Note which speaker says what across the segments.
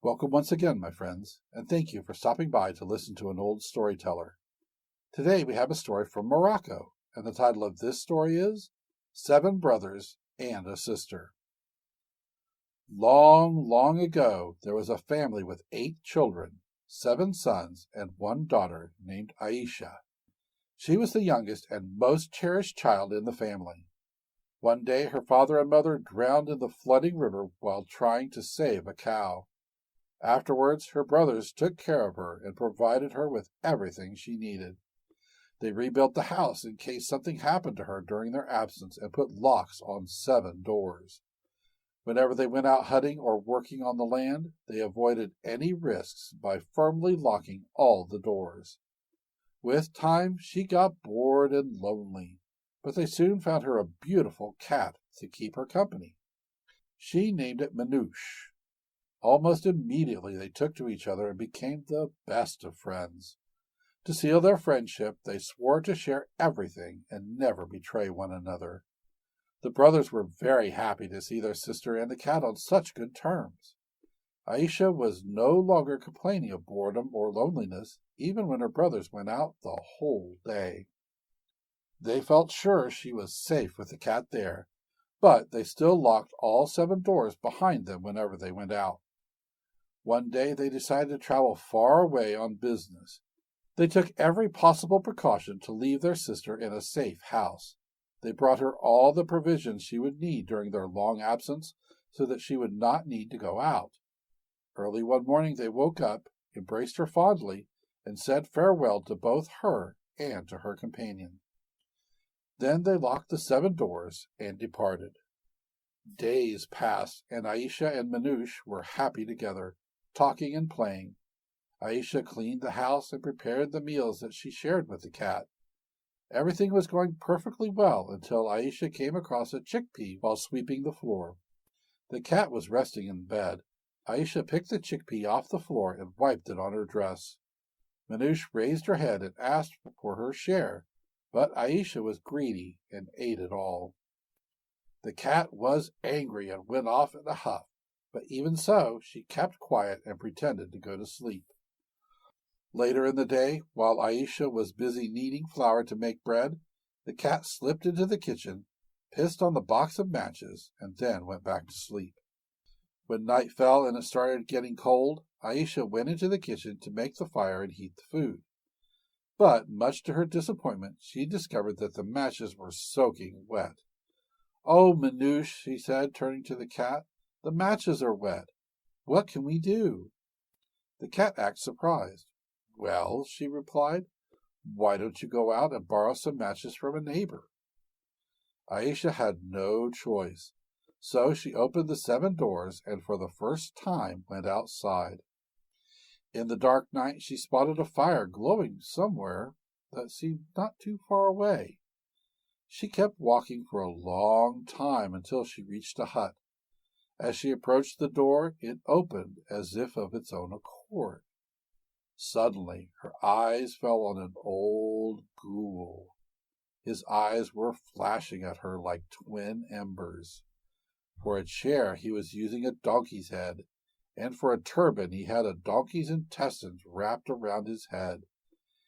Speaker 1: Welcome once again, my friends, and thank you for stopping by to listen to an old storyteller. Today we have a story from Morocco, and the title of this story is Seven Brothers and a Sister. Long, long ago, there was a family with 8 children, 7 sons and 1 daughter named Aisha. She was the youngest and most cherished child in the family. One day her father and mother drowned in the flooding river while trying to save a cow. Afterwards, her brothers took care of her and provided her with everything she needed. They rebuilt the house in case something happened to her during their absence and put locks on 7 doors. Whenever they went out hunting or working on the land, they avoided any risks by firmly locking all the doors. With time, she got bored and lonely, but they soon found her a beautiful cat to keep her company. She named it Manouche. Almost immediately they took to each other and became the best of friends. To seal their friendship, they swore to share everything and never betray one another. The brothers were very happy to see their sister and the cat on such good terms. Aisha was no longer complaining of boredom or loneliness, even when her brothers went out the whole day. They felt sure she was safe with the cat there, but they still locked all 7 doors behind them whenever they went out. One day they decided to travel far away on business. They took every possible precaution to leave their sister in a safe house. They brought her all the provisions she would need during their long absence so that she would not need to go out. Early one morning they woke up, embraced her fondly, and said farewell to both her and to her companion. Then they locked the 7 doors and departed. Days passed, and Aisha and Manouche were happy together, talking and playing. Aisha cleaned the house and prepared the meals that she shared with the cat. Everything was going perfectly well until Aisha came across a chickpea while sweeping the floor. The cat was resting in bed. Aisha picked the chickpea off the floor and wiped it on her dress. Manouche raised her head and asked for her share, but Aisha was greedy and ate it all. The cat was angry and went off in a huff, but even so, she kept quiet and pretended to go to sleep. Later in the day, while Aisha was busy kneading flour to make bread, the cat slipped into the kitchen, pissed on the box of matches, and then went back to sleep. When night fell and it started getting cold, Aisha went into the kitchen to make the fire and heat the food. But, much to her disappointment, she discovered that the matches were soaking wet. "Oh, Manouche," she said, turning to the cat, "the matches are wet. What can we do?" The cat acted surprised. "Well," she replied, "why don't you go out and borrow some matches from a neighbor?" Aisha had no choice, so she opened the 7 doors and for the first time went outside. In the dark night she spotted a fire glowing somewhere that seemed not too far away. She kept walking for a long time until she reached a hut. As she approached the door, it opened as if of its own accord. Suddenly, her eyes fell on an old ghoul. His eyes were flashing at her like twin embers. For a chair, he was using a donkey's head, and for a turban, he had a donkey's intestines wrapped around his head.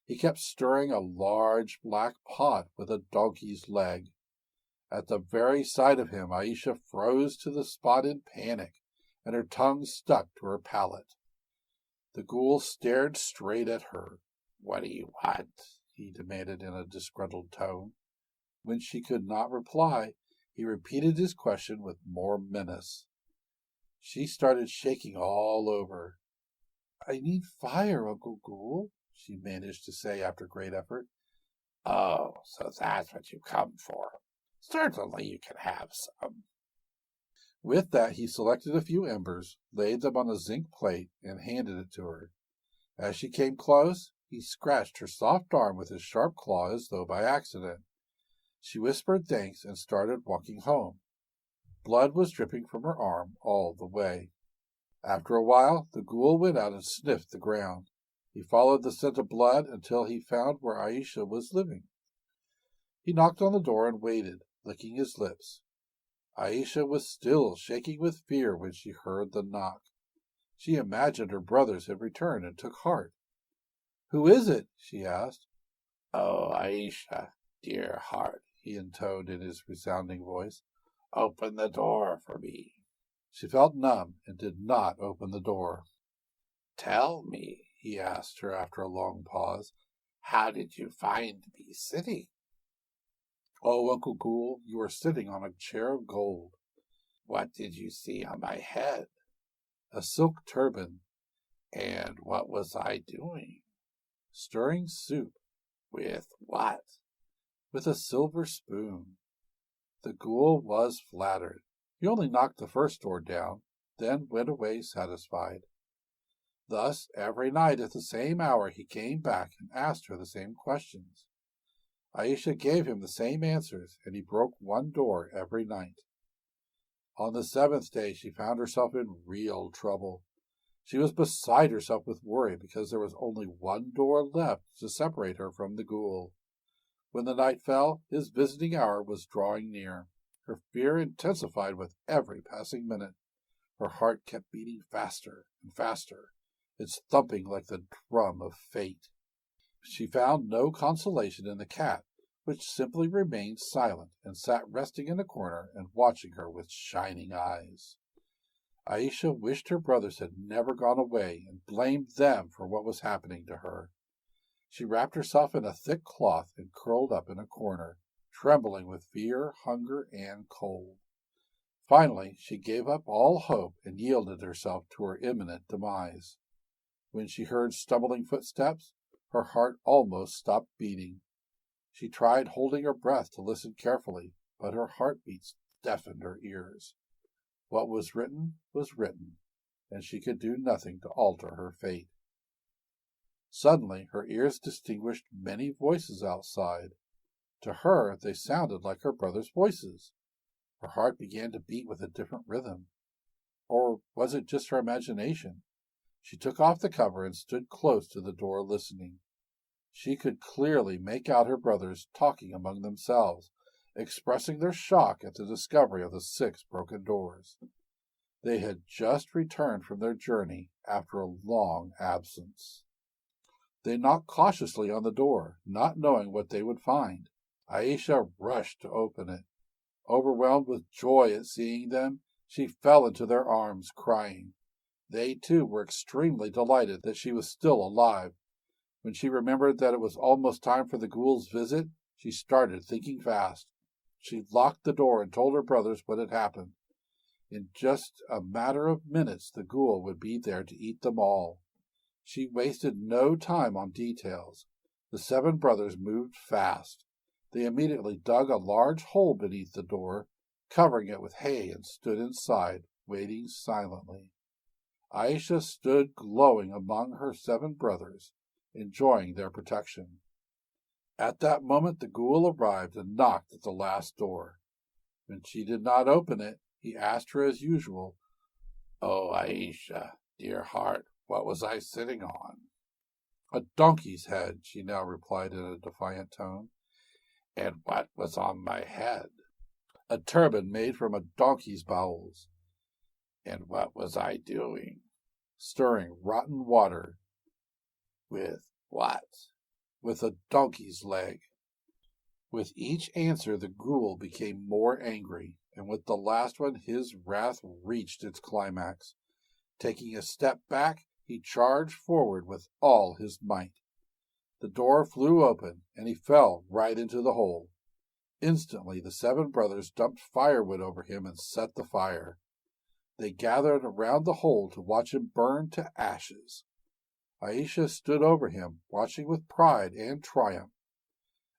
Speaker 1: He kept stirring a large black pot with a donkey's leg. At the very sight of him, Aisha froze to the spot in panic, and her tongue stuck to her palate. The ghoul stared straight at her. "What do you want?" he demanded in a disgruntled tone. When she could not reply, he repeated his question with more menace. She started shaking all over. "I need fire, Uncle Ghoul," she managed to say after great effort. "Oh, so that's what you come for. Certainly you can have some." With that he selected a few embers, laid them on a zinc plate, and handed it to her. As she came close, he scratched her soft arm with his sharp claw as though by accident. She whispered thanks and started walking home. Blood was dripping from her arm all the way. After a while, the ghoul went out and sniffed the ground. He followed the scent of blood until he found where Aisha was living. He knocked on the door and waited, licking his lips. Aisha was still shaking with fear when she heard the knock. She imagined her brothers had returned and took heart. "Who is it?" she asked. "Oh, Aisha, dear heart," he intoned in his resounding voice. "Open the door for me." She felt numb and did not open the door. "Tell me," he asked her after a long pause, "how did you find me sitting?" "Oh, Uncle Ghoul, you are sitting on a chair of gold." "What did you see on my head?" "A silk turban." "And what was I doing?" "Stirring soup." "With what?" "With a silver spoon." The ghoul was flattered. He only knocked the first door down, then went away satisfied. Thus, every night at the same hour he came back and asked her the same questions. Aisha gave him the same answers, and he broke one door every night. On the seventh day she found herself in real trouble. She was beside herself with worry because there was only one door left to separate her from the ghoul. When the night fell, his visiting hour was drawing near. Her fear intensified with every passing minute. Her heart kept beating faster and faster, its thumping like the drum of fate. She found no consolation in the cat, which simply remained silent and sat resting in a corner and watching her with shining eyes. Aisha wished her brothers had never gone away and blamed them for what was happening to her. She wrapped herself in a thick cloth and curled up in a corner, trembling with fear, hunger, and cold. Finally, she gave up all hope and yielded herself to her imminent demise. When she heard stumbling footsteps, her heart almost stopped beating. She tried holding her breath to listen carefully, but her heartbeats deafened her ears. What was written, and she could do nothing to alter her fate. Suddenly her ears distinguished many voices outside. To her they sounded like her brothers' voices. Her heart began to beat with a different rhythm. Or was it just her imagination? She took off the cover and stood close to the door listening. She could clearly make out her brothers talking among themselves, expressing their shock at the discovery of the 6 broken doors. They had just returned from their journey after a long absence. They knocked cautiously on the door, not knowing what they would find. Aisha rushed to open it. Overwhelmed with joy at seeing them, she fell into their arms, crying. They, too, were extremely delighted that she was still alive. When she remembered that it was almost time for the ghoul's visit, she started thinking fast. She locked the door and told her brothers what had happened. In just a matter of minutes the ghoul would be there to eat them all. She wasted no time on details. The 7 brothers moved fast. They immediately dug a large hole beneath the door, covering it with hay, and stood inside, waiting silently. Aisha stood glowing among her 7 brothers, enjoying their protection. At that moment the ghoul arrived and knocked at the last door. When she did not open it, he asked her as usual, "Oh, Aisha, dear heart, what was I sitting on?" "A donkey's head," she now replied in a defiant tone. "And what was on my head?" "A turban made from a donkey's bowels." "And what was I doing?" "Stirring rotten water." "With what?" "With a donkey's leg." With each answer the ghoul became more angry, and with the last one his wrath reached its climax. Taking a step back, he charged forward with all his might. The door flew open, and he fell right into the hole. Instantly the 7 brothers dumped firewood over him and set the fire. They gathered around the hole to watch him burn to ashes. Aisha stood over him, watching with pride and triumph.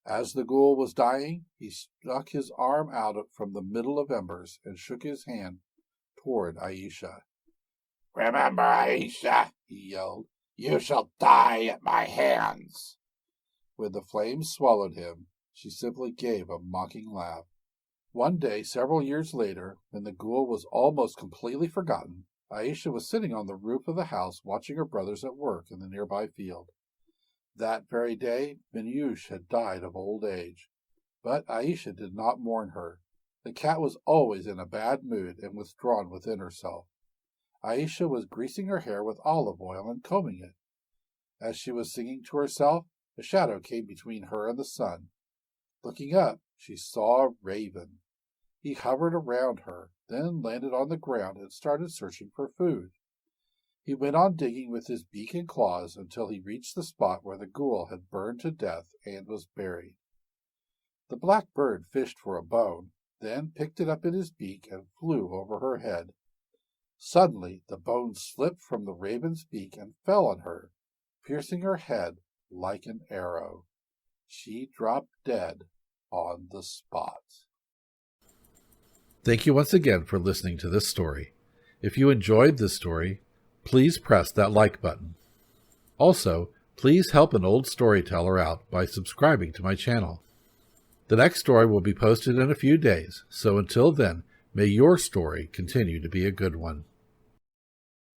Speaker 1: As the ghoul was dying, he stuck his arm out from the middle of embers and shook his hand toward Aisha. "Remember, Aisha," he yelled, "you shall die at my hands." When the flames swallowed him, she simply gave a mocking laugh. One day, several years later, when the ghoul was almost completely forgotten, Aisha was sitting on the roof of the house watching her brothers at work in the nearby field. That very day, Minyush had died of old age. But Aisha did not mourn her. The cat was always in a bad mood and withdrawn within herself. Aisha was greasing her hair with olive oil and combing it. As she was singing to herself, a shadow came between her and the sun. Looking up, she saw a raven. He hovered around her, then landed on the ground and started searching for food. He went on digging with his beak and claws until he reached the spot where the ghoul had burned to death and was buried. The black bird fished for a bone, then picked it up in his beak and flew over her head. Suddenly the bone slipped from the raven's beak and fell on her, piercing her head like an arrow. She dropped dead on the spot. Thank you once again for listening to this story. If you enjoyed this story, please press that like button. Also, please help an old storyteller out by subscribing to my channel. The next story will be posted in a few days, so until then, may your story continue to be a good one.